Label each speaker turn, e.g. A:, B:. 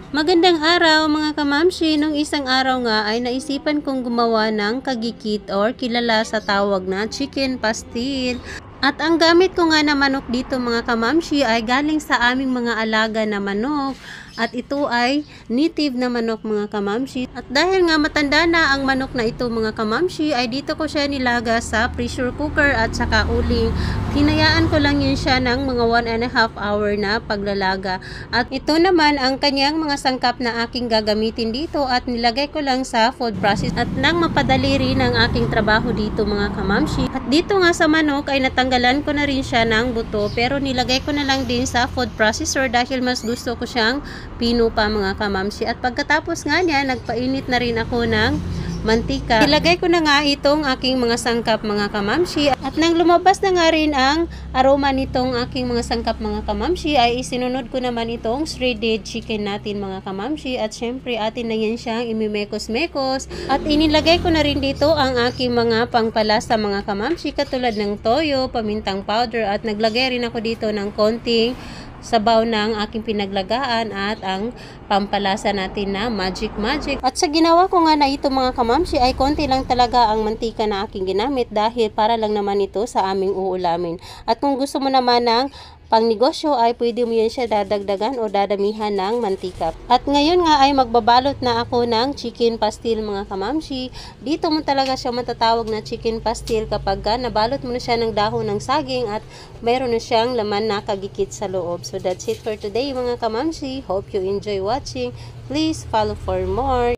A: Magandang araw mga kamamshi. Nung isang araw nga ay naisipan kong gumawa ng kagikit or kilala sa tawag na chicken pastil. At ang gamit ko nga na manok dito mga kamamshi ay galing sa aming mga alaga na manok. At ito ay native na manok mga kamamshi. At dahil nga matanda na ang manok na ito mga kamamshi ay dito ko siya nilaga sa pressure cooker at saka uling. Hinayaan ko lang yun siya ng mga 1.5 hour na paglalaga. At ito naman ang kanyang mga sangkap na aking gagamitin dito at nilagay ko lang sa food process at nang mapadali rin ang aking trabaho dito mga kamamshi. At dito nga sa manok ay natanggalan ko na rin siya ng buto pero nilagay ko na lang din sa food processor dahil mas gusto ko siyang pino pa mga kamamshi. At pagkatapos nga niya, nagpainit na rin ako ng mantika. Ilagay ko na nga itong aking mga sangkap mga kamamshi. At nang lumabas na nga rin ang aroma nitong aking mga sangkap mga kamamshi, ay isinunod ko naman itong shredded chicken natin mga kamamshi. At syempre atin na yan siyang imimekos-mekos. At inilagay ko na rin dito ang aking mga pangpalasa mga kamamshi katulad ng toyo, pamintang powder at naglagay rin ako dito ng konting sabaw ng aking pinaglagaan at ang pampalasa natin na magic. At sa ginawa ko nga na ito mga kamamshi ay konti lang talaga ang mantika na aking ginamit dahil para lang naman ito sa aming uulamin. At kung gusto mo naman ng pang negosyo ay pwede mo yan siya dadagdagan o dadamihan ng mantika. At ngayon nga ay magbabalot na ako ng chicken pastil mga kamamshi. Dito mo talaga siya matatawag na chicken pastil kapag nabalot mo na siya ng dahon ng saging at mayroon na siyang laman na kagikit sa loob. So that's it for today mga kamamshi. Hope you enjoy watching. Please follow for more.